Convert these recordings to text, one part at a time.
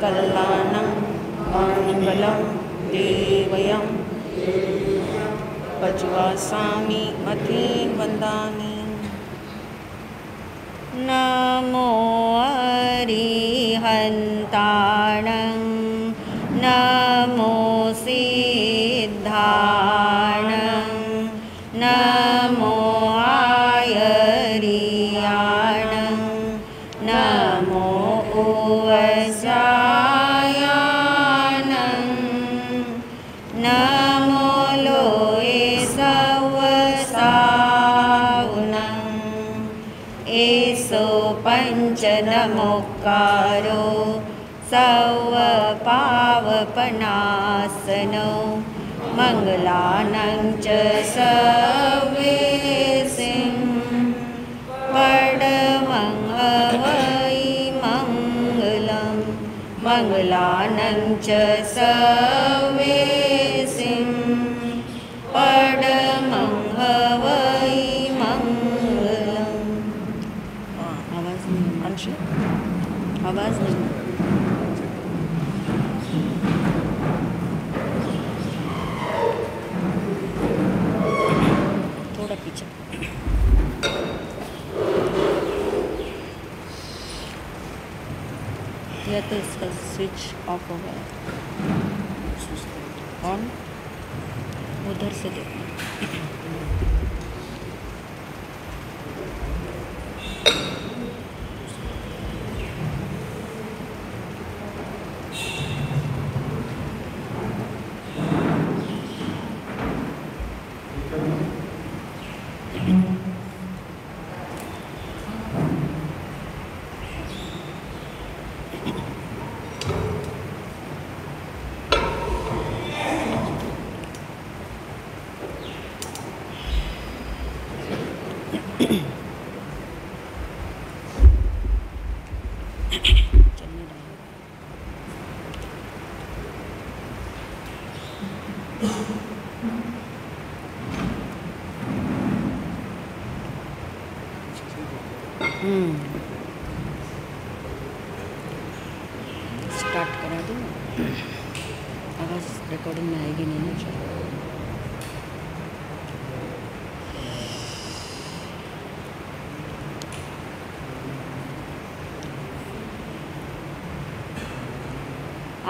कल्याणं मङ्गलं देवयं पज्वासामि मतीन् वन्दामि। नमो अरिहन्ताणं नमो सिद्धाणं नमो आयर्याणं नमो उवस्यायानं नमो लोये सवसावनं एसो पञ्चनमोक्कारो सर्वपावपनाशनो मङ्गलानं च सर्वेसिं परमं हवै मङ्गलं मङ्गलानं च सर्वेसिं परमं हवै मङ्गलम्। आवाज़ नहीं अंशी, आवाज़ नहीं। थोड़ा पीछे। या तो इसका स्विच ऑफ हो गया, ऑन उधर से देखो। स्टार्ट करा दूँ, आवाज़ रिकॉर्डिंग में आएगी नहीं ना।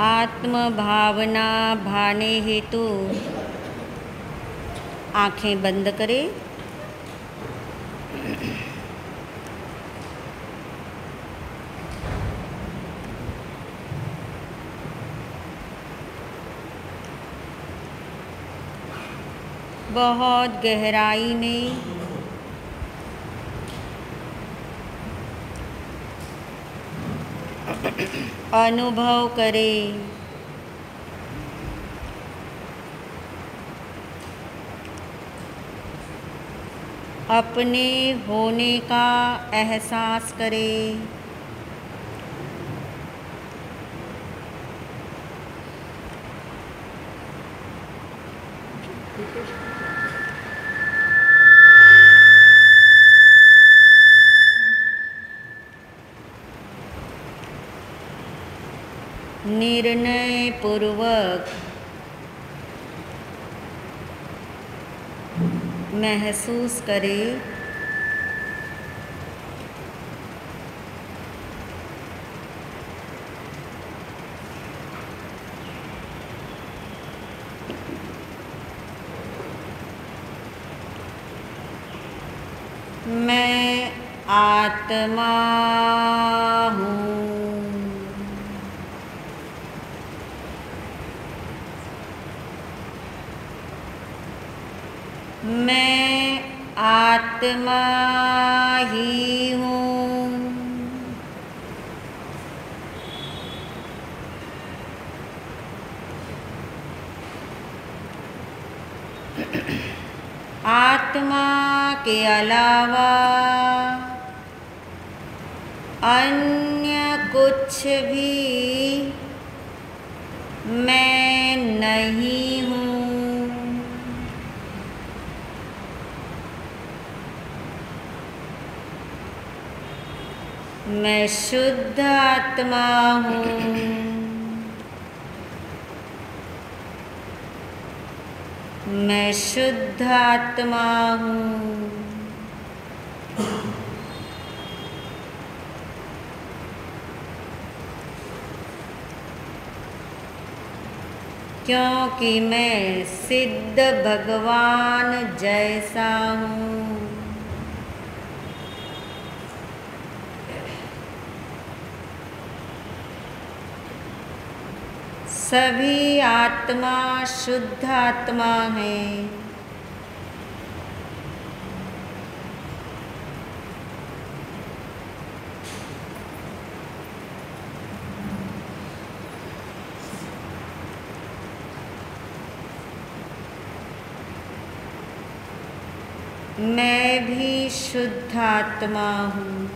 आत्म भावना भाने हेतु आँखें बंद करें। बहुत गहराई में अनुभव करें अपने होने का एहसास करें। निर्णय पूर्वक महसूस करें मैं आत्मा हूँ। मैं आत्मा ही हूँ। आत्मा के अलावा अन्य कुछ भी मैं नहीं हूँ। मैं शुद्ध आत्मा हूँ। मैं शुद्ध आत्मा हूँ। क्योंकि मैं सिद्ध भगवान जैसा हूँ। सभी आत्मा शुद्ध आत्मा है। मैं भी शुद्ध आत्मा हूँ।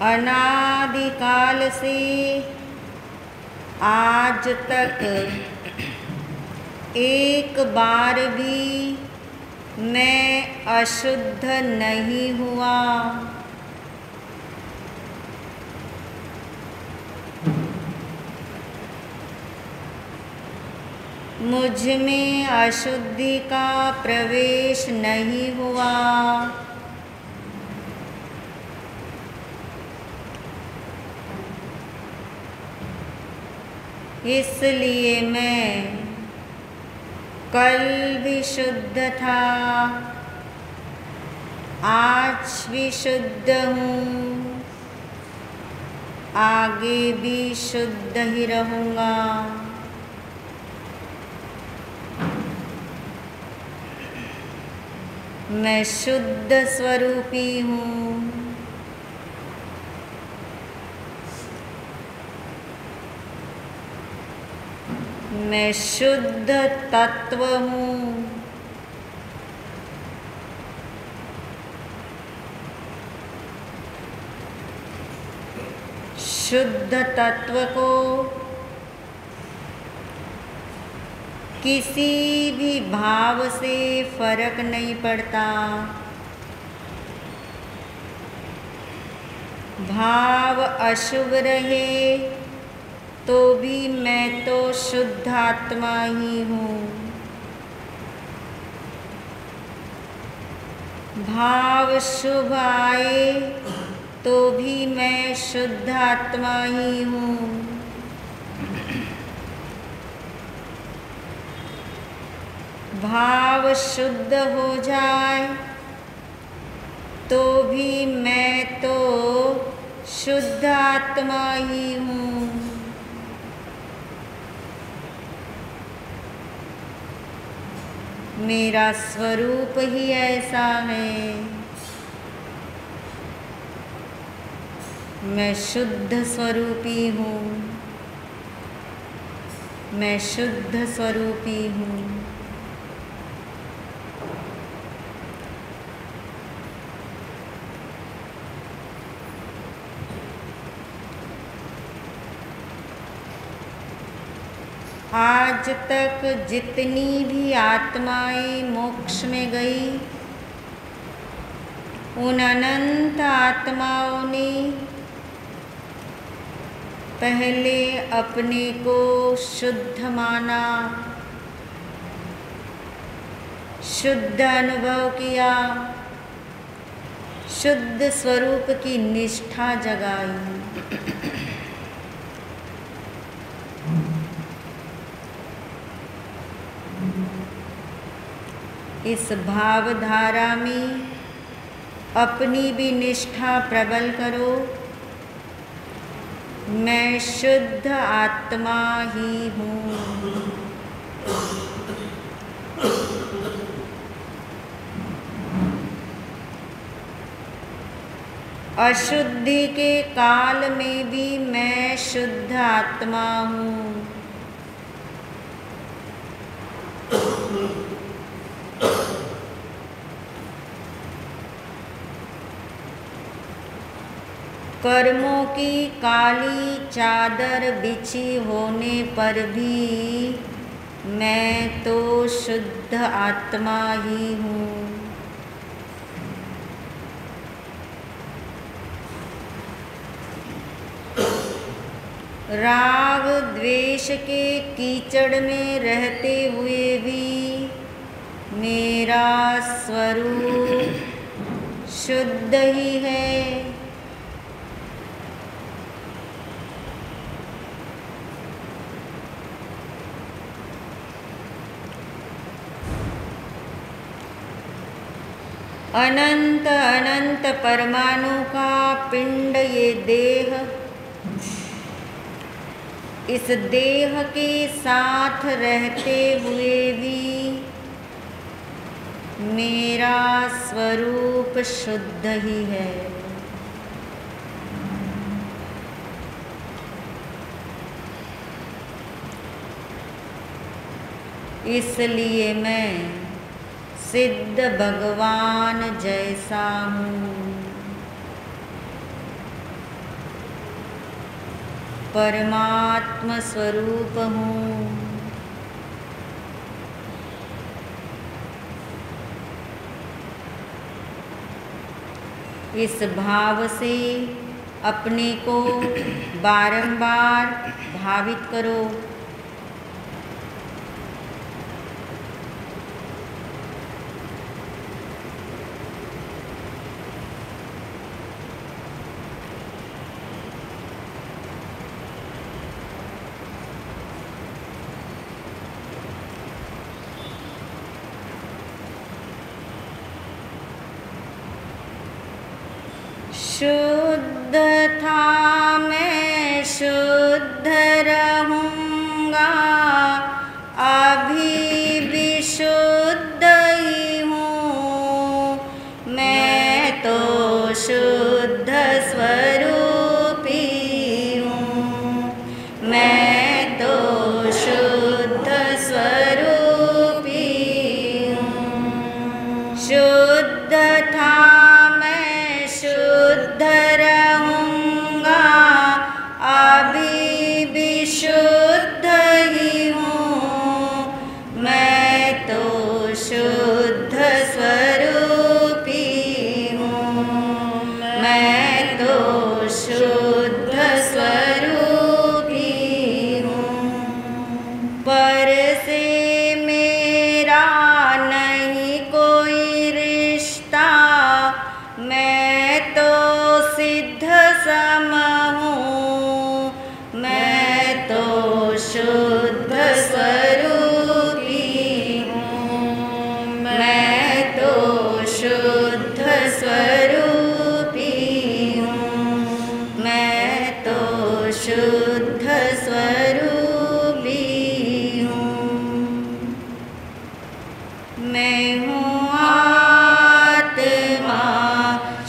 अनादिकाल से आज तक एक बार भी मैं अशुद्ध नहीं हुआ। मुझ में अशुद्धि का प्रवेश नहीं हुआ। इसलिए मैं कल भी शुद्ध था, आज भी शुद्ध हूँ, आगे भी शुद्ध ही रहूँगा। मैं शुद्ध स्वरूपी हूँ। मैं शुद्ध तत्व हूँ। शुद्ध तत्व को किसी भी भाव से फर्क नहीं पड़ता। भाव अशुभ रहे तो भी मैं तो शुद्ध आत्मा ही हूँ। भाव शुभ आए तो भी मैं शुद्ध आत्मा ही हूँ। भाव शुद्ध हो जाए तो भी मैं तो शुद्ध आत्मा ही हूँ। मेरा स्वरूप ही ऐसा है। मैं शुद्ध स्वरूपी हूँ। मैं शुद्ध स्वरूपी हूँ। आज तक जितनी भी आत्माएं मोक्ष में गई, उन अनंत आत्माओं ने पहले अपने को शुद्ध माना, शुद्ध अनुभव किया, शुद्ध स्वरूप की निष्ठा जगाई। इस भावधारा में अपनी भी निष्ठा प्रबल करो। मैं शुद्ध आत्मा ही हूँ। अशुद्धि के काल में भी मैं शुद्ध आत्मा हूँ। कर्मों की काली चादर बिछी होने पर भी मैं तो शुद्ध आत्मा ही हूँ। राग द्वेष के कीचड़ में रहते हुए भी मेरा स्वरूप शुद्ध ही है। अनंत अनंत परमाणु का पिंड ये देह, इस देह के साथ रहते हुए भी मेरा स्वरूप शुद्ध ही है। इसलिए मैं सिद्ध भगवान जैसा हूँ, परमात्म स्वरूप हूँ। इस भाव से अपने को बारंबार भावित करो। शुद्ध था मैं शुद्ध रहूँगा, अभी भी शुद्ध ही हूँ। मैं तो शुद्ध स्वरूपी हूँ, मैं तो शुद्ध स्वरूपी हूँ। शुद्ध था शुद्ध रहूँगा, अभी भी शुद्ध ही हूँ। मैं तो शुद्ध स्वरूपी हूँ, मैं तो शुद्ध स्वरूपी हूँ। पर से मेरा नहीं कोई रिश्ता, मैं तो सिद्ध सम हूँ, मैं तो शुद्ध स्वरूपी हूँ, मैं तो शुद्ध स्वरूपी हूँ, मैं तो शुद्ध स्वरूपी हूँ। मैं हूँ आत्मा,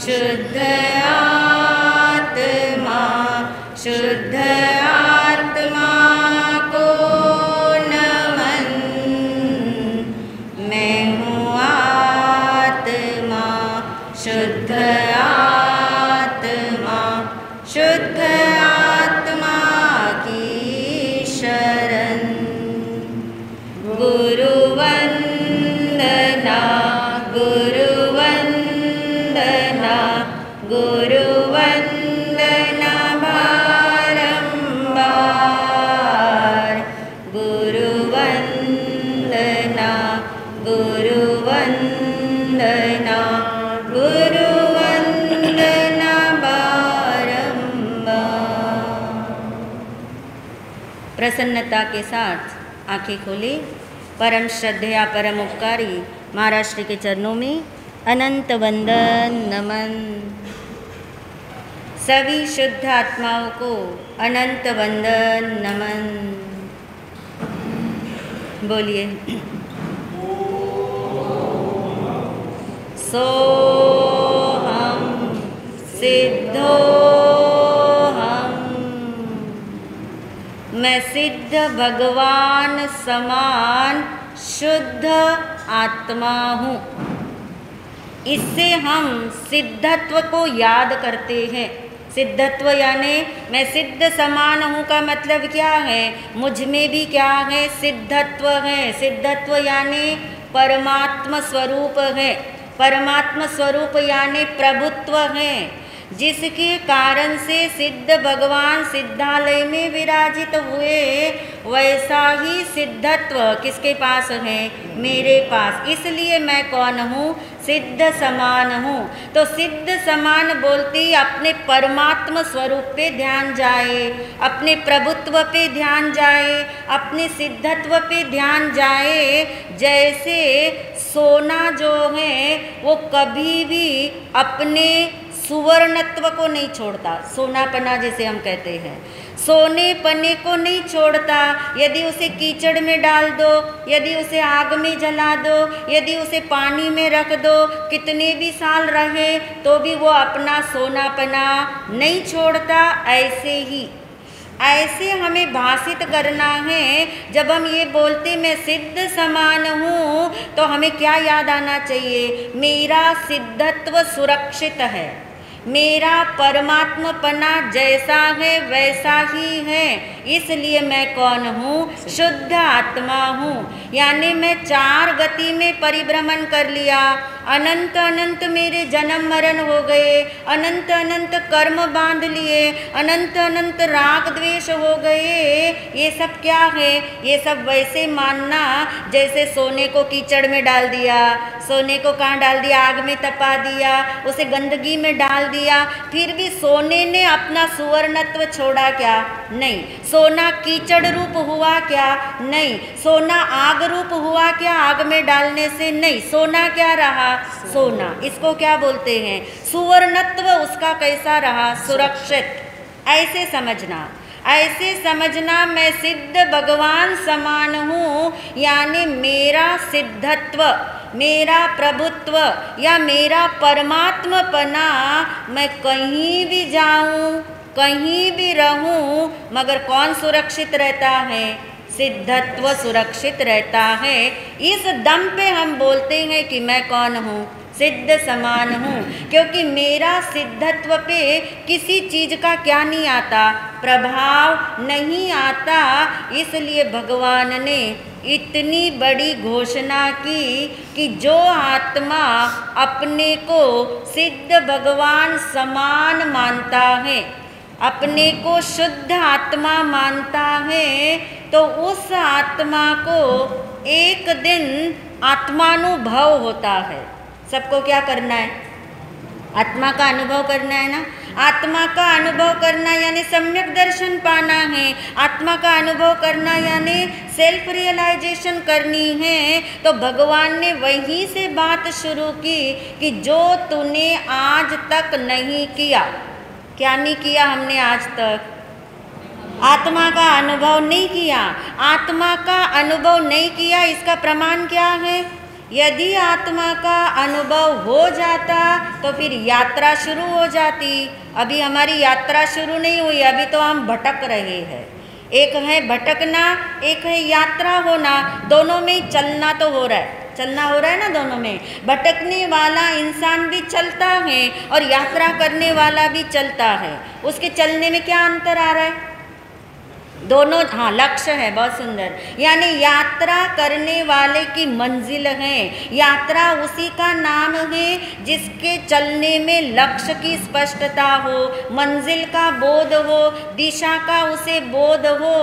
शुद्ध आत्मा, शुद्ध आत्मा को नमन। मैं हूँ आत्मा, शुद्ध आत्मा, शुद्ध आत्मा की शरण। गुरु वंदना, गुरु वंदना, गुरु वंदना बारंबार। गुरु वंदना, गुरु वंदना, गुरु वंदना बारंबार। प्रसन्नता के साथ आंखें खोले। परम श्रद्धेय परम उपकारी महाराज श्री के चरणों में अनंत वंदन नमन। सभी शुद्ध आत्माओं को अनंत वंदन नमन। बोलिए सोहम सिद्धोहम। मैं सिद्ध भगवान समान शुद्ध आत्मा हूँ। इससे हम सिद्धत्व को याद करते हैं। सिद्धत्व यानी मैं सिद्ध समान हूँ का मतलब क्या है? मुझ में भी क्या है? सिद्धत्व है। सिद्धत्व यानी परमात्म स्वरूप है। परमात्म स्वरूप यानी प्रभुत्व है। जिसके कारण से सिद्ध भगवान सिद्धालय में विराजित हुए, वैसा ही सिद्धत्व किसके पास है? मेरे पास। इसलिए मैं कौन हूँ? सिद्ध समान हूँ। तो सिद्ध समान बोलती अपने परमात्म स्वरूप पे ध्यान जाए, अपने प्रभुत्व पे ध्यान जाए, अपने सिद्धत्व पे ध्यान जाए। जैसे सोना जो है वो कभी भी अपने सुवर्णत्व को नहीं छोड़ता, सोनापना जिसे हम कहते हैं, सोने पने को नहीं छोड़ता। यदि उसे कीचड़ में डाल दो, यदि उसे आग में जला दो, यदि उसे पानी में रख दो, कितने भी साल रहे तो भी वो अपना सोनापना नहीं छोड़ता। ऐसे हमें भाषित करना है। जब हम ये बोलते मैं सिद्ध समान हूँ तो हमें क्या याद आना चाहिए? मेरा सिद्धत्व सुरक्षित है, मेरा परमात्मपना जैसा है वैसा ही है। इसलिए मैं कौन हूँ? शुद्ध आत्मा हूँ। यानी मैं 4 गति में परिभ्रमण कर लिया, अनंत अनंत मेरे जन्म मरण हो गए, अनंत अनंत कर्म बांध लिए, अनंत अनंत राग द्वेष हो गए। ये सब क्या है? ये सब वैसे मानना जैसे सोने को कीचड़ में डाल दिया, सोने को कहाँ डाल दिया? आग में तपा दिया, उसे गंदगी में डाल दिया, फिर भी सोने ने अपना सुवर्णत्व छोड़ा क्या? नहीं। सोना कीचड़ रूप हुआ क्या? नहीं। सोना आग रूप हुआ क्या? आग में डालने से नहीं। सोना क्या रहा? सोना। इसको क्या बोलते हैं? सुवर्णत्व उसका कैसा रहा? सुरक्षित। ऐसे समझना मैं सिद्ध भगवान समान हूँ। यानी मेरा सिद्धत्व, मेरा प्रभुत्व या मेरा परमात्मपना, मैं कहीं भी जाऊँ, कहीं भी रहूँ, मगर कौन सुरक्षित रहता है? सिद्धत्व सुरक्षित रहता है। इस दम पे हम बोलते हैं कि मैं कौन हूँ? सिद्ध समान हूँ। क्योंकि मेरा सिद्धत्व पे किसी चीज़ का क्या नहीं आता? प्रभाव नहीं आता। इसलिए भगवान ने इतनी बड़ी घोषणा की कि जो आत्मा अपने को सिद्ध भगवान समान मानता है, अपने को शुद्ध आत्मा मानता है, तो उस आत्मा को एक दिन आत्मानुभव होता है। सबको क्या करना है? आत्मा का अनुभव करना है ना। आत्मा का अनुभव करना यानी सम्यक दर्शन पाना है। आत्मा का अनुभव करना यानी सेल्फ रियलाइजेशन करनी है। तो भगवान ने वहीं से बात शुरू की कि जो तूने आज तक नहीं किया। क्या नहीं किया हमने आज तक? आत्मा का अनुभव नहीं किया। आत्मा का अनुभव नहीं किया, इसका प्रमाण क्या है? यदि आत्मा का अनुभव हो जाता तो फिर यात्रा शुरू हो जाती। अभी हमारी यात्रा शुरू नहीं हुई, अभी तो हम भटक रहे हैं। एक है भटकना, एक है यात्रा होना। दोनों में चलना तो हो रहा है, चलना हो रहा है ना दोनों में। भटकने वाला इंसान भी चलता है और यात्रा करने वाला भी चलता है। उसके चलने में क्या अंतर आ रहा है? दोनों, हाँ, लक्ष्य है। बहुत सुंदर। यानी यात्रा करने वाले की मंजिल है। यात्रा उसी का नाम है जिसके चलने में लक्ष्य की स्पष्टता हो, मंजिल का बोध हो, दिशा का उसे बोध हो।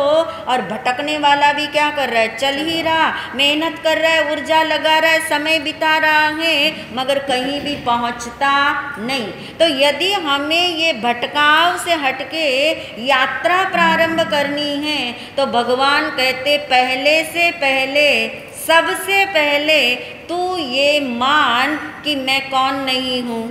और भटकने वाला भी क्या कर रहा है? चल ही रहा, मेहनत कर रहा है, ऊर्जा लगा रहा है, समय बिता रहा है, मगर कहीं भी पहुंचता नहीं। तो यदि हमें ये भटकाव से हटके यात्रा प्रारंभ करनी है तो भगवान कहते पहले से पहले, सबसे पहले तू ये मान कि मैं कौन नहीं हूँ।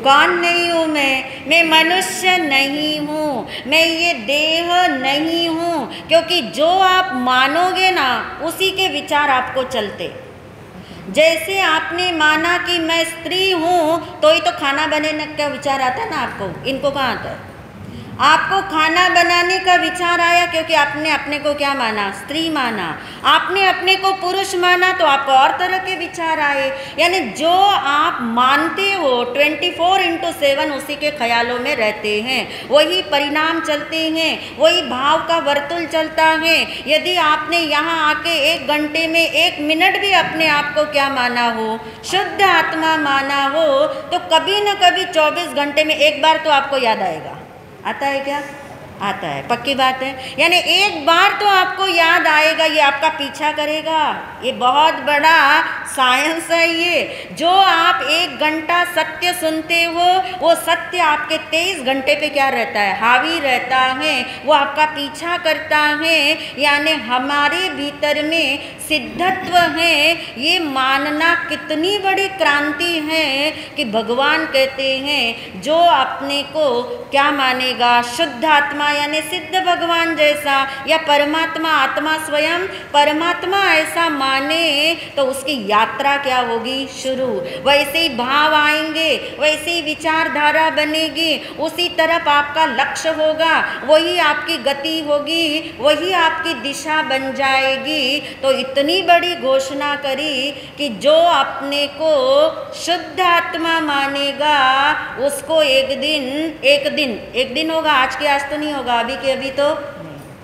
कौन नहीं हूँ? मैं मनुष्य नहीं हूँ, मैं ये देह नहीं हूँ। क्योंकि जो आप मानोगे ना उसी के विचार आपको चलते। जैसे आपने माना कि मैं स्त्री हूँ तो ही तो खाना बनाने का विचार आता है ना आपको। इनको कहाँ आता है? आपको खाना बनाने का विचार आया क्योंकि आपने अपने को क्या माना, स्त्री माना। आपने अपने को पुरुष माना तो आपको और तरह के विचार आए। यानी जो आप मानते हो 24/7 उसी के ख्यालों में रहते हैं, वही परिणाम चलते हैं, वही भाव का वर्तुल चलता है। यदि आपने यहाँ आके 1 घंटे में 1 मिनट भी अपने आप को क्या माना हो, शुद्ध आत्मा माना हो, तो कभी न कभी 24 घंटे में एक बार तो आपको याद आएगा। आता है क्या? आता है, पक्की बात है। यानी एक बार तो आपको याद आएगा, ये आपका पीछा करेगा। ये बहुत बड़ा साइंस है ये। जो आप 1 घंटा सत्य सुनते हो, वो सत्य आपके 23 घंटे पे क्या रहता है, हावी रहता है, वो आपका पीछा करता है। यानी हमारे भीतर में सिद्धत्व है, ये मानना कितनी बड़ी क्रांति है कि भगवान कहते हैं जो अपने को क्या मानेगा, शुद्ध आत्मा यानी सिद्ध भगवान जैसा, या परमात्मा, आत्मा स्वयं परमात्मा ऐसा माने, तो उसकी यात्रा क्या होगी, शुरू। वैसे ही भाव आएंगे, वैसे ही विचारधारा बनेगी, उसी तरफ आपका लक्ष्य होगा, वही आपकी गति होगी, वही आपकी दिशा बन जाएगी। तो इतनी बड़ी घोषणा करी कि जो अपने को शुद्ध आत्मा मानेगा उसको एक दिन होगा, आज के आज तो नहीं होगा, अभी के अभी तो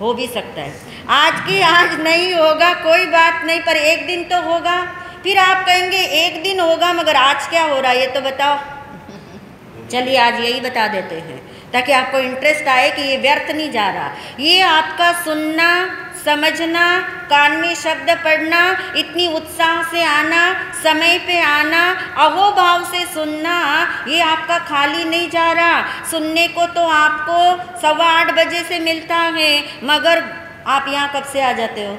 हो भी सकता है, आज के आज नहीं होगा कोई बात नहीं, पर एक दिन तो होगा। फिर आप कहेंगे एक दिन होगा मगर आज क्या हो रहा है ये तो बताओ। चलिए आज यही बता देते हैं ताकि आपको इंटरेस्ट आए कि ये व्यर्थ नहीं जा रहा। ये आपका सुनना, समझना, कान में शब्द पढ़ना, इतनी उत्साह से आना, समय पे आना, अहोभाव से सुनना, ये आपका खाली नहीं जा रहा। सुनने को तो आपको 8:15 बजे से मिलता है, मगर आप यहाँ कब से आ जाते हो?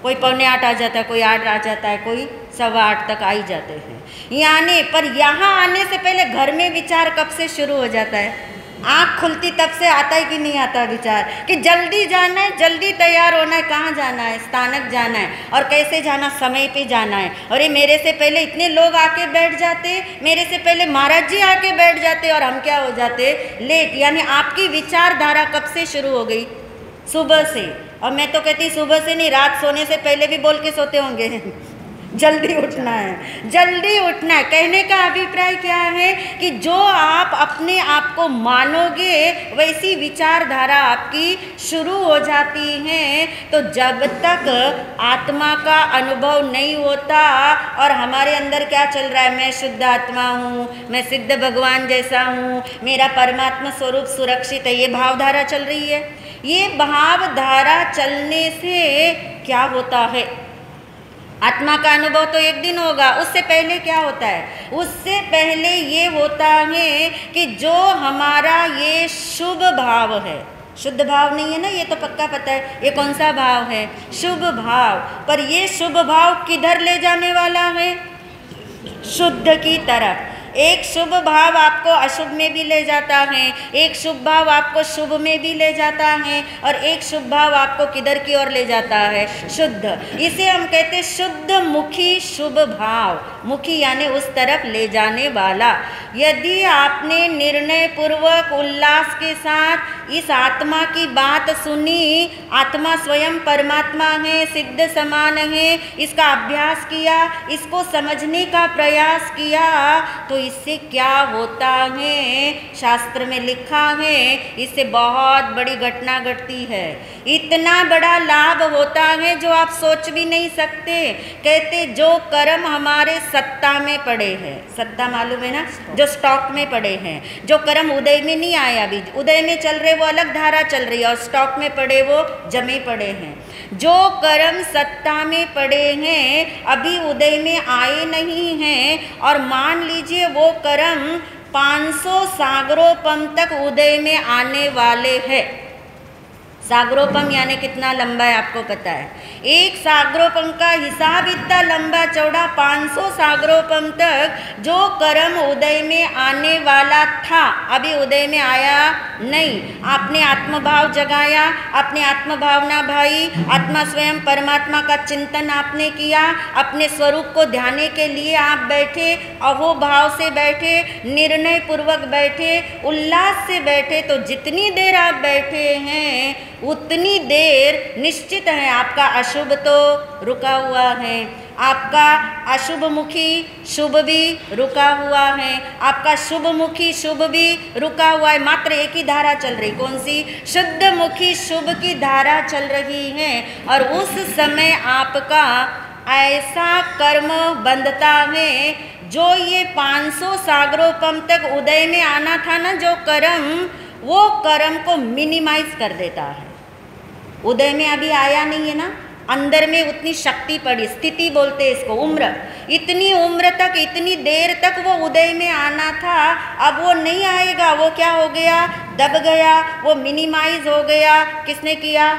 कोई 7:45 आ जाता है, कोई 8 आ जाता है, कोई 8:15 तक आ ही जाते हैं। यानी पर यहाँ आने से पहले घर में विचार कब से शुरू हो जाता है? आँख खुलती तब से आता है कि नहीं आता विचार कि जल्दी जाना है, जल्दी तैयार होना है, कहाँ जाना है, स्थानक जाना है, और कैसे जाना, समय पे जाना है। अरे मेरे से पहले इतने लोग आके बैठ जाते, मेरे से पहले महाराज जी आके बैठ जाते, और हम क्या हो जाते, लेट। यानी आपकी विचारधारा कब से शुरू हो गई? सुबह से। और मैं तो कहती सुबह से नहीं, रात सोने से पहले भी बोल के सोते होंगे जल्दी उठना है, जल्दी उठना है। कहने का अभिप्राय क्या है कि जो आप अपने आप को मानोगे वैसी विचारधारा आपकी शुरू हो जाती है। तो जब तक आत्मा का अनुभव नहीं होता और हमारे अंदर क्या चल रहा है, मैं शुद्ध आत्मा हूँ, मैं सिद्ध भगवान जैसा हूँ, मेरा परमात्मा स्वरूप सुरक्षित है, ये भावधारा चल रही है। ये भावधारा चलने से क्या होता है? आत्मा का अनुभव तो एक दिन होगा, उससे पहले क्या होता है? उससे पहले ये होता है कि जो हमारा ये शुभ भाव है, शुद्ध भाव नहीं है ना, ये तो पक्का पता है, ये कौन सा भाव है? शुभ भाव। पर ये शुभ भाव किधर ले जाने वाला है? शुद्ध की तरफ। एक शुभ भाव आपको अशुभ में भी ले जाता है, एक शुभ भाव आपको शुभ में भी ले जाता है, और एक शुभ भाव आपको किधर की ओर ले जाता है? शुद्ध। इसे हम कहते हैं शुद्ध मुखी शुभ भाव। मुखी यानी उस तरफ ले जाने वाला। यदि आपने निर्णय पूर्वक उल्लास के साथ इस आत्मा की बात सुनी, आत्मा स्वयं परमात्मा है, सिद्ध समान है, इसका अभ्यास किया, इसको समझने का प्रयास किया, तो इससे क्या होता है? शास्त्र में लिखा है, इससे बहुत बड़ी घटना घटती है। इतना बड़ा लाभ होता है जो आप सोच भी नहीं सकते। कहते जो कर्म हमारे सत्ता में पड़े हैं, सत्ता मालूम है ना, जो स्टॉक में पड़े हैं, जो कर्म उदय में नहीं आया, अभी उदय में चल रहे वो अलग धारा चल रही है, और स्टॉक में पड़े वो जमे पड़े हैं। जो कर्म सत्ता में पड़े हैं अभी उदय में आए नहीं हैं, और मान लीजिए वो कर्म 500 सागरोपम तक उदय में आने वाले हैं, सागरोपम यानी कितना लंबा है आपको पता है? एक सागरोपम का हिसाब इतना लंबा चौड़ा 500 सागरोपम तक जो कर्म उदय में आने वाला था, अभी उदय में आया नहीं। आपने आत्मभाव जगाया, अपने आत्मभावना भाई, आत्मा स्वयं परमात्मा का चिंतन आपने किया, अपने स्वरूप को ध्याने के लिए आप बैठे, अहोभाव से बैठे, निर्णय पूर्वक बैठे, उल्लास से बैठे, तो जितनी देर आप बैठे हैं उतनी देर निश्चित है आपका अशुभ तो रुका हुआ है, आपका अशुभ मुखी शुभ भी रुका हुआ है, आपका शुभ मुखी शुभ भी रुका हुआ है। मात्र एक ही धारा चल रही, कौन सी? शुद्ध मुखी शुभ की धारा चल रही है। और उस समय आपका ऐसा कर्म बंधता है जो ये 500 सागरोपम तक उदय में आना था ना जो कर्म, वो कर्म को मिनिमाइज कर देता है। उदय में अभी आया नहीं है ना, अंदर में उतनी शक्ति पड़ी, स्थिति बोलते हैं इसको, उम्र, इतनी उम्र तक, इतनी देर तक वो उदय में आना था, अब वो नहीं आएगा। वो क्या हो गया? दब गया, वो मिनिमाइज हो गया। किसने किया?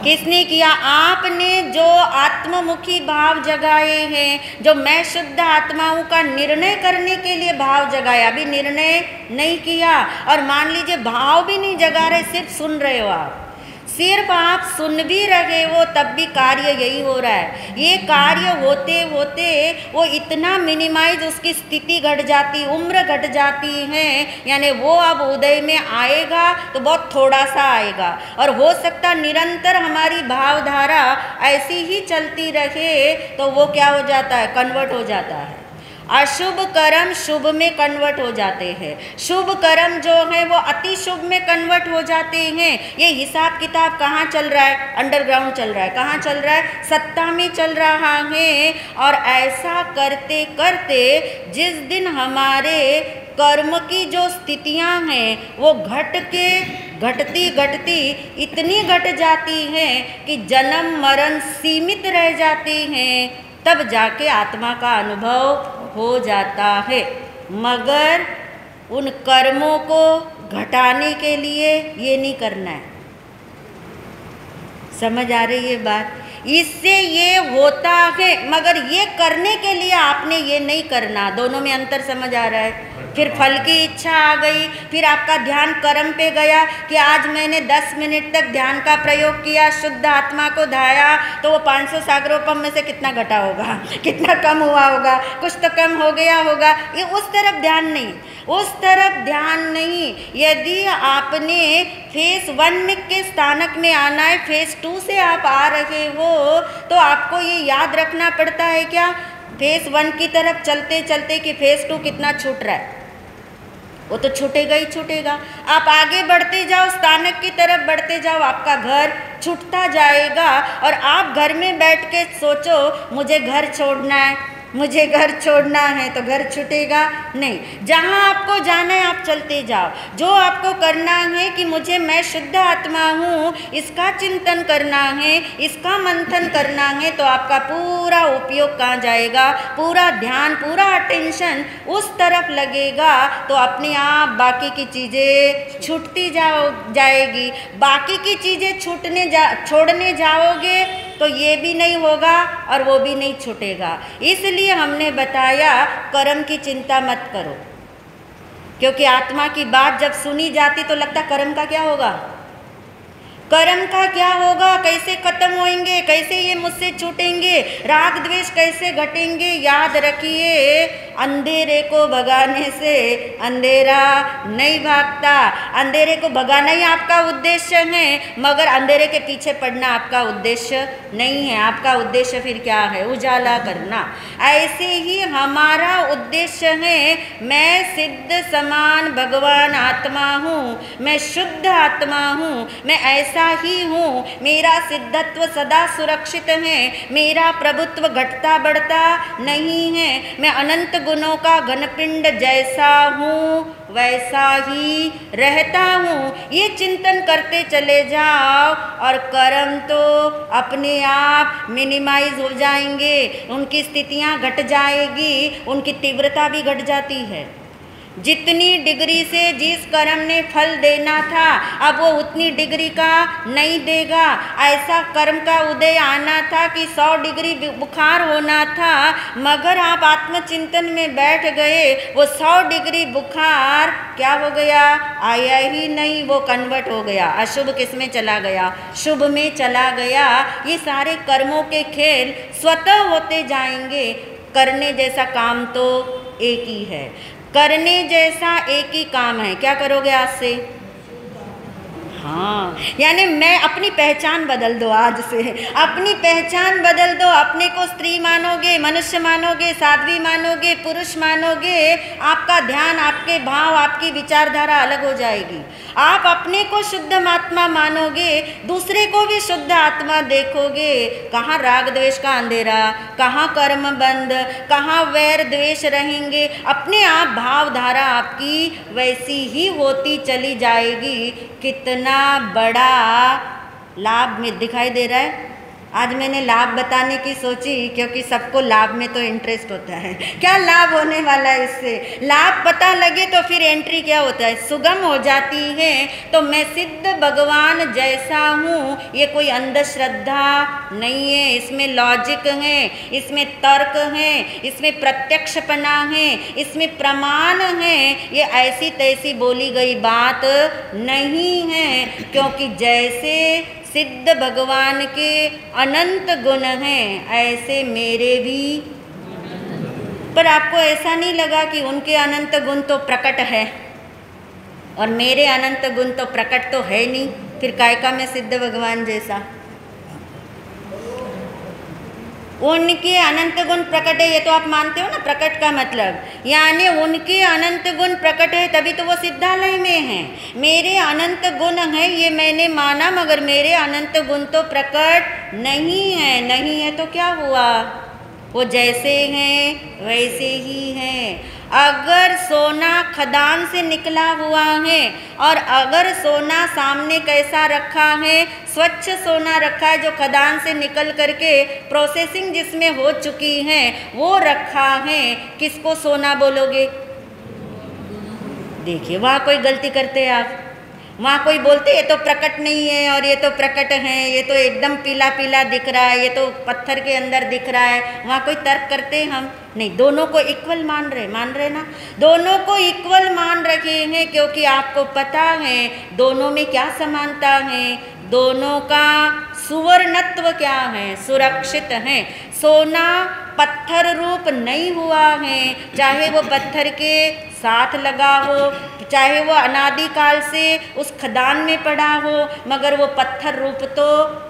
किसने किया? आपने जो आत्ममुखी भाव जगाए हैं, जो मैं शुद्ध आत्मा हूँ का निर्णय करने के लिए भाव जगाया, अभी निर्णय नहीं किया। और मान लीजिए भाव भी नहीं जगा रहे, सिर्फ सुन रहे हो आप, सिर्फ आप सुन भी रहे हो, तब भी कार्य यही हो रहा है। ये कार्य होते होते वो इतना मिनिमाइज, उसकी स्थिति घट जाती, उम्र घट जाती है, यानी वो अब उदय में आएगा तो बहुत थोड़ा सा आएगा। और हो सकता निरंतर हमारी भावधारा ऐसी ही चलती रहे तो वो क्या हो जाता है? कन्वर्ट हो जाता है। अशुभ कर्म शुभ में कन्वर्ट हो जाते हैं, शुभ कर्म जो है वो अति शुभ में कन्वर्ट हो जाते हैं। ये हिसाब किताब कहाँ चल रहा है? अंडरग्राउंड चल रहा है। कहाँ चल रहा है? सत्ता में चल रहा है। और ऐसा करते करते जिस दिन हमारे कर्म की जो स्थितियां हैं वो घटती घटती इतनी घट जाती हैं कि जन्म मरण सीमित रह जाती हैं, तब जाके आत्मा का अनुभव हो जाता है। मगर उन कर्मों को घटाने के लिए ये नहीं करना है। समझ आ रही है बात? इससे ये होता है, मगर ये करने के लिए आपने ये नहीं करना। दोनों में अंतर समझ आ रहा है? फिर फल की इच्छा आ गई, फिर आपका ध्यान कर्म पे गया कि आज मैंने 10 मिनट तक ध्यान का प्रयोग किया, शुद्ध आत्मा को ध्याया, तो वो 500 सागरोपम में से कितना घटा होगा, कितना कम हुआ होगा, कुछ तो कम हो गया होगा। ये उस तरफ ध्यान नहीं, उस तरफ ध्यान नहीं। यदि आपने फेस 1 के स्थानक में आना है, फेस 2 से आप आ रहे हो, तो आपको ये याद रखना पड़ता है क्या? फेस 1 की तरफ चलते चलते कि फेस 2 कितना छूट रहा है, वो तो छूटेगा ही छूटेगा। आप आगे बढ़ते जाओ, स्थानक की तरफ बढ़ते जाओ, आपका घर छूटता जाएगा। और आप घर में बैठ के सोचो मुझे घर छोड़ना है, मुझे घर छोड़ना है, तो घर छूटेगा नहीं। जहाँ आपको जाना है आप चलते जाओ। जो आपको करना है कि मुझे मैं शुद्ध आत्मा हूँ, इसका चिंतन करना है, इसका मंथन करना है, तो आपका पूरा उपयोग कहाँ जाएगा? पूरा ध्यान, पूरा अटेंशन उस तरफ लगेगा, तो अपने आप बाकी की चीज़ें छूटती जाएगी। बाकी की चीज़ें छोड़ने जाओगे तो ये भी नहीं होगा और वो भी नहीं छूटेगा। इसलिए हमने बताया कर्म की चिंता मत करो, क्योंकि आत्मा की बात जब सुनी जाती तो लगता कर्म का क्या होगा, कर्म का क्या होगा, कैसे खत्म होंगे, कैसे ये मुझसे छूटेंगे, राग द्वेष कैसे घटेंगे। याद रखिए, अंधेरे को भगाने से अंधेरा नहीं भागता। अंधेरे को भगाना ही आपका उद्देश्य है, मगर अंधेरे के पीछे पड़ना आपका उद्देश्य नहीं है। आपका उद्देश्य फिर क्या है? उजाला करना। ऐसे ही हमारा उद्देश्य है, मैं सिद्ध समान भगवान आत्मा हूँ, मैं शुद्ध आत्मा हूँ, मैं ऐसा ही हूँ, मेरा सिद्धत्व सदा सुरक्षित है, मेरा प्रभुत्व घटता बढ़ता नहीं है, मैं अनंत गुणों का घनपिंड जैसा हूँ वैसा ही रहता हूँ। ये चिंतन करते चले जाओ और कर्म तो अपने आप मिनिमाइज हो जाएंगे, उनकी स्थितियाँ घट जाएगी, उनकी तीव्रता भी घट जाती है। जितनी डिग्री से जिस कर्म ने फल देना था अब वो उतनी डिग्री का नहीं देगा। ऐसा कर्म का उदय आना था कि 100 डिग्री बुखार होना था, मगर आप आत्मचिंतन में बैठ गए, वो 100 डिग्री बुखार क्या हो गया, आया ही नहीं, वो कन्वर्ट हो गया, अशुभ किस में चला गया, शुभ में चला गया। ये सारे कर्मों के खेल स्वतः होते जाएंगे। करने जैसा काम तो एक ही है, करने जैसा एक ही काम है। क्या करोगे आज से? हाँ, यानी मैं अपनी पहचान बदल दो, आज से अपनी पहचान बदल दो। अपने को स्त्री मानोगे, मनुष्य मानोगे, साध्वी मानोगे, पुरुष मानोगे, आपका ध्यान, आपके भाव, आपकी विचारधारा अलग हो जाएगी। आप अपने को शुद्ध आत्मा मानोगे, दूसरे को भी शुद्ध आत्मा देखोगे। कहाँ राग द्वेष का अंधेरा, कहाँ कर्म बंद, कहाँ वैर द्वेष रहेंगे। अपने आप भावधारा आपकी वैसी ही होती चली जाएगी। कितना बड़ा लाभ में दिखाई दे रहा है। आज मैंने लाभ बताने की सोची क्योंकि सबको लाभ में तो इंटरेस्ट होता है। क्या लाभ होने वाला है इससे? लाभ पता लगे तो फिर एंट्री क्या होता है, सुगम हो जाती है। तो मैं सिद्ध भगवान जैसा हूँ, ये कोई अंधश्रद्धा नहीं है, इसमें लॉजिक है, इसमें तर्क है, इसमें प्रत्यक्षपना है, इसमें प्रमाण है। ये ऐसी तैसी बोली गई बात नहीं है, क्योंकि जैसे सिद्ध भगवान के अनंत गुण हैं ऐसे मेरे भी। पर आपको ऐसा नहीं लगा कि उनके अनंत गुण तो प्रकट है और मेरे अनंत गुण तो प्रकट तो है नहीं, फिर काय का मैं सिद्ध भगवान जैसा? उनके अनंत गुण प्रकट है, ये तो आप मानते हो ना, प्रकट का मतलब, यानी उनके अनंत गुण प्रकट है तभी तो वो सिद्धालय में है। मेरे अनंत गुण है ये मैंने माना, मगर मेरे अनंत गुण तो प्रकट नहीं है। नहीं है तो क्या हुआ, वो जैसे हैं वैसे ही हैं। अगर सोना खदान से निकला हुआ है और अगर सोना सामने कैसा रखा है, स्वच्छ सोना रखा है जो खदान से निकल करके प्रोसेसिंग जिसमें हो चुकी है वो रखा है, किसको सोना बोलोगे? देखिए वहाँ कोई गलती करते हैं आप, वहाँ कोई बोलते ये तो प्रकट नहीं है और ये तो प्रकट है, ये तो एकदम पीला पीला दिख रहा है, ये तो पत्थर के अंदर दिख रहा है। वहाँ कोई तर्क करते हैं हम? नहीं, दोनों को इक्वल मान रहे ना, दोनों को इक्वल मान रखे हैं, क्योंकि आपको पता है दोनों में क्या समानता है, दोनों का सुवर्णत्व क्या है, सुरक्षित है। सोना पत्थर रूप नहीं हुआ है, चाहे वो पत्थर के साथ लगा हो, चाहे वो अनादिकाल से उस खदान में पड़ा हो, मगर वो पत्थर रूप तो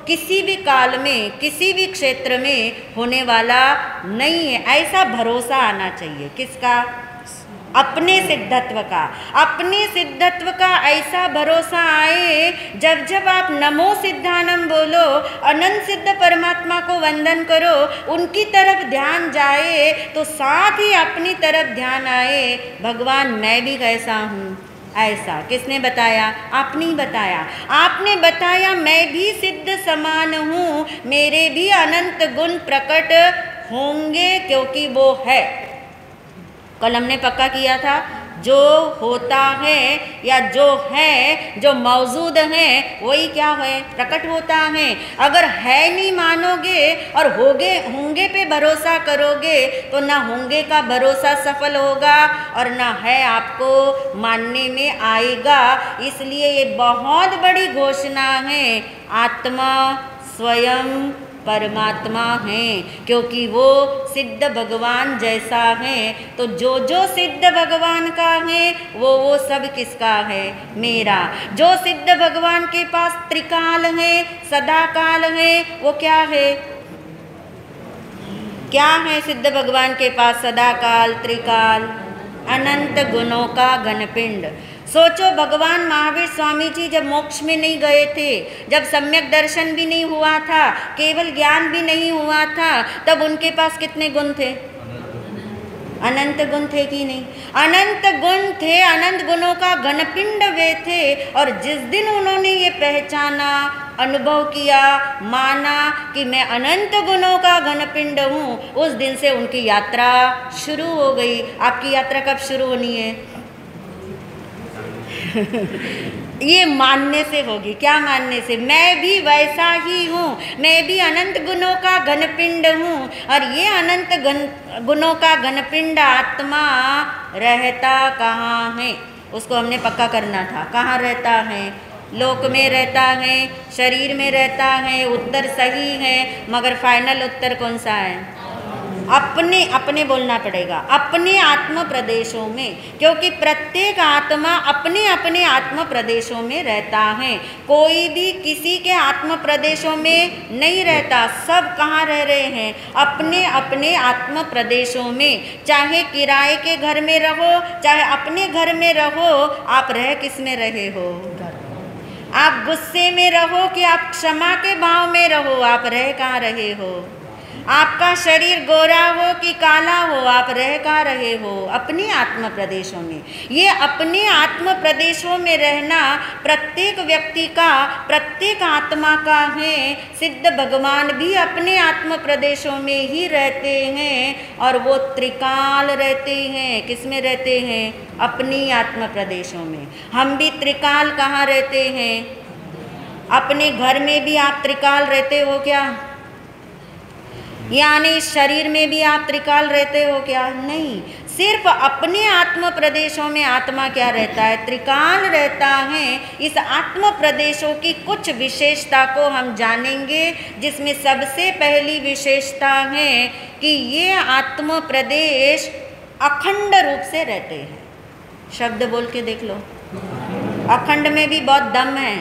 किसी भी काल में किसी भी क्षेत्र में होने वाला नहीं है। ऐसा भरोसा आना चाहिए किसका? अपने सिद्धत्व का। अपने सिद्धत्व का ऐसा भरोसा आए, जब जब आप नमो सिद्धानम बोलो, अनंत सिद्ध परमात्मा को वंदन करो, उनकी तरफ ध्यान जाए तो साथ ही अपनी तरफ ध्यान आए, भगवान मैं भी कैसा हूँ ऐसा। किसने बताया? आपने ही बताया। आपने बताया मैं भी सिद्ध समान हूँ, मेरे भी अनंत गुण प्रकट होंगे, क्योंकि वो है। कल हमने पक्का किया था, जो होता है या जो है, जो मौजूद है, वही क्या है? प्रकट होता है। अगर है नहीं मानोगे और होंगे पे भरोसा करोगे तो ना होंगे का भरोसा सफल होगा और ना है आपको मानने में आएगा। इसलिए ये बहुत बड़ी घोषणा है, आत्मा स्वयं परमात्मा है, क्योंकि वो सिद्ध भगवान जैसा है। तो जो जो सिद्ध भगवान का है वो सब किसका है? मेरा। जो सिद्ध भगवान के पास त्रिकाल है, सदा काल है, वो क्या है? क्या है सिद्ध भगवान के पास? सदा काल, त्रिकाल, अनंत गुणों का घनपिंड। सोचो, भगवान महावीर स्वामी जी जब मोक्ष में नहीं गए थे, जब सम्यक दर्शन भी नहीं हुआ था, केवल ज्ञान भी नहीं हुआ था, तब उनके पास कितने गुण थे? अनंत गुण थे कि नहीं? अनंत गुण थे, अनंत गुणों का घनपिंड वे थे। और जिस दिन उन्होंने ये पहचाना, अनुभव किया, माना कि मैं अनंत गुणों का घनपिंड हूँ, उस दिन से उनकी यात्रा शुरू हो गई। आपकी यात्रा कब शुरू होनी है? ये मानने से होगी। क्या मानने से? मैं भी वैसा ही हूँ, मैं भी अनंत गुणों का घनपिंड हूँ, और ये अनंत गुणों का घनपिंड आत्मा रहता कहाँ है? उसको हमने पक्का करना था। कहाँ रहता है? लोक में रहता है, शरीर में रहता है। उत्तर सही है, मगर फाइनल उत्तर कौन सा है? अपने अपने बोलना पड़ेगा, अपने आत्म प्रदेशों में, क्योंकि प्रत्येक आत्मा अपने अपने आत्म प्रदेशों में रहता है। कोई भी किसी के आत्म प्रदेशों में नहीं रहता। सब कहाँ रह रहे हैं? अपने अपने आत्म प्रदेशों में। चाहे किराए के घर में रहो, चाहे अपने घर में रहो, आप रह किस में रहे हो? आप गुस्से में रहो कि आप क्षमा के भाव में रहो, आप रह कहाँ रहे हो? आपका शरीर गोरा हो कि काला हो, आप रह कहाँ रहे हो? अपने आत्म प्रदेशों में। ये अपने आत्म प्रदेशों में रहना प्रत्येक व्यक्ति का, प्रत्येक आत्मा का है। सिद्ध भगवान भी अपने आत्म प्रदेशों में ही रहते हैं, और वो त्रिकाल रहते हैं। किस में रहते हैं? अपनी आत्म प्रदेशों में। हम भी त्रिकाल कहाँ रहते हैं? अपने घर में भी आप त्रिकाल रहते हो क्या? यानी शरीर में भी आप त्रिकाल रहते हो क्या? नहीं, सिर्फ अपने आत्म प्रदेशों में आत्मा क्या रहता है? त्रिकाल रहता है। इस आत्म प्रदेशों की कुछ विशेषता को हम जानेंगे, जिसमें सबसे पहली विशेषता है कि ये आत्म प्रदेश अखंड रूप से रहते हैं। शब्द बोल के देख लो, अखंड में भी बहुत दम है,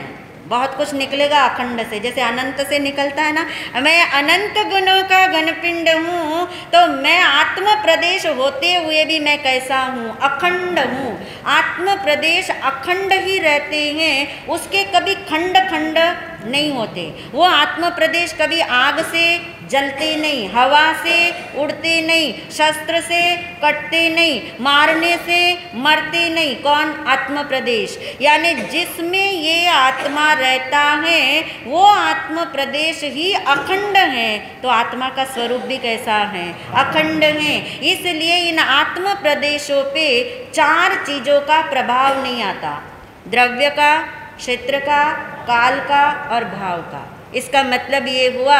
बहुत कुछ निकलेगा अखंड से। जैसे अनंत से निकलता है ना, मैं अनंत गुणों का घनपिंड हूँ, तो मैं आत्म प्रदेश होते हुए भी मैं कैसा हूँ? अखंड हूँ। आत्म प्रदेश अखंड ही रहते हैं, उसके कभी खंड खंड नहीं होते। वो आत्म प्रदेश कभी आग से जलते नहीं, हवा से उड़ते नहीं, शस्त्र से कटते नहीं, मारने से मरते नहीं। कौन? आत्म प्रदेश। यानी जिसमें ये आत्मा रहता है, वो आत्म प्रदेश ही अखंड है। तो आत्मा का स्वरूप भी कैसा है? अखंड है। इसलिए इन आत्म प्रदेशों पे चार चीज़ों का प्रभाव नहीं आता: द्रव्य का, क्षेत्र का, काल का और भाव का। इसका मतलब ये हुआ,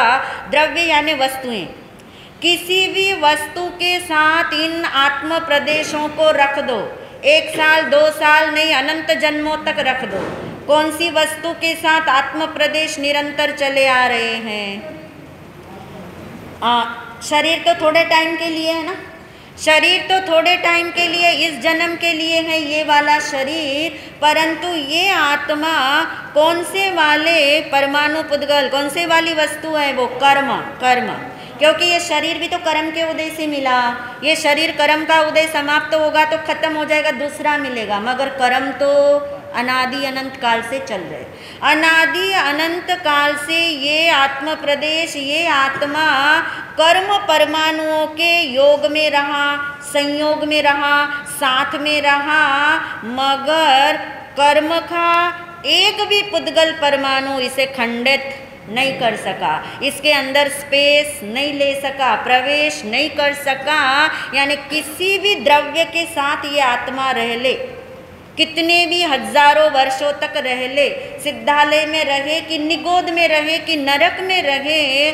द्रव्य यानी वस्तुएं। किसी भी वस्तु के साथ इन आत्म प्रदेशों को रख दो, 1 साल 2 साल नहीं, अनंत जन्मों तक रख दो। कौन सी वस्तु के साथ आत्म प्रदेश निरंतर चले आ रहे हैं? शरीर तो थोड़े टाइम के लिए है ना, शरीर तो थोड़े टाइम के लिए, इस जन्म के लिए है ये वाला शरीर। परंतु ये आत्मा कौन से वाले परमाणु पुद्गल, कौन से वाली वस्तु है? वो कर्म। कर्म, क्योंकि ये शरीर भी तो कर्म के उदय से मिला। ये शरीर कर्म का उदय समाप्त होगा तो खत्म हो जाएगा, दूसरा मिलेगा, मगर कर्म तो अनादि अनंत काल से चल रहे। अनादि अनंत काल से ये आत्म प्रदेश, ये आत्मा कर्म परमाणुओं के योग में रहा, संयोग में रहा, साथ में रहा, मगर कर्म का एक भी पुद्गल परमाणु इसे खंडित नहीं कर सका, इसके अंदर स्पेस नहीं ले सका, प्रवेश नहीं कर सका। यानी किसी भी द्रव्य के साथ ये आत्मा रह ले, कितने भी हजारों वर्षों तक रह ले, सिद्धालय में रहे कि निगोद में रहे कि नरक में रहे,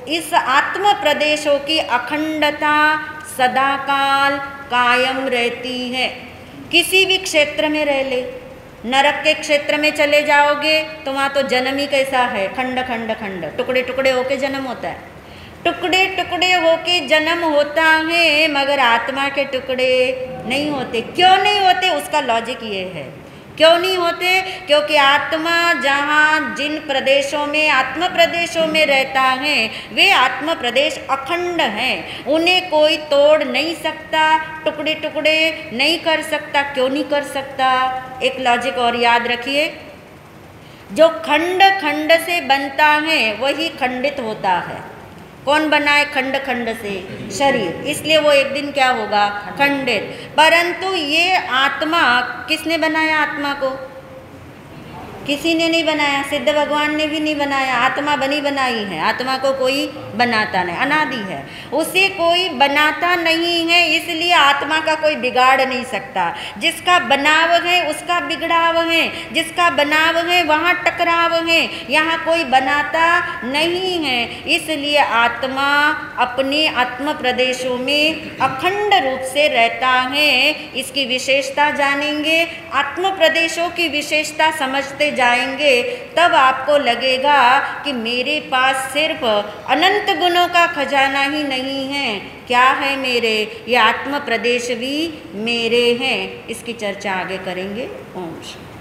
इस आत्म प्रदेशों की अखंडता सदाकाल कायम रहती है। किसी भी क्षेत्र में रह ले, नरक के क्षेत्र में चले जाओगे तो वहाँ तो जन्म ही कैसा है? खंड खंड खंड, टुकड़े टुकड़े होके जन्म होता है, टुकड़े टुकड़े होके जन्म होता है, मगर आत्मा के टुकड़े नहीं होते। क्यों नहीं होते? उसका लॉजिक ये है, क्यों नहीं होते? क्योंकि आत्मा जहाँ जिन प्रदेशों में, आत्म प्रदेशों में रहता है, वे आत्म प्रदेश अखंड हैं, उन्हें कोई तोड़ नहीं सकता, टुकड़े टुकड़े नहीं कर सकता। क्यों नहीं कर सकता? एक लॉजिक और याद रखिए, जो खंड खंड से बनता है वही खंडित होता है। कौन बनाए? खंड खंड से शरीर, इसलिए वो एक दिन क्या होगा? खंडित। परंतु ये आत्मा, किसने बनाया आत्मा को? किसी ने नहीं बनाया, सिद्ध भगवान ने भी नहीं बनाया, आत्मा बनी बनाई है। आत्मा को कोई बनाता नहीं, अनादि है, उसे कोई बनाता नहीं है, इसलिए आत्मा का कोई बिगाड़ नहीं सकता। जिसका बनाव है उसका बिगड़ाव है, जिसका बनाव है वहाँ टकराव है, यहाँ कोई बनाता नहीं है। इसलिए आत्मा अपने आत्म प्रदेशों में अखंड रूप से रहता है। इसकी विशेषता जानेंगे, आत्म प्रदेशों की विशेषता समझते जाएंगे, तब आपको लगेगा कि मेरे पास सिर्फ अनंत गुणों का खजाना ही नहीं है, क्या है मेरे, ये आत्म प्रदेश भी मेरे हैं। इसकी चर्चा आगे करेंगे। ओम शांति।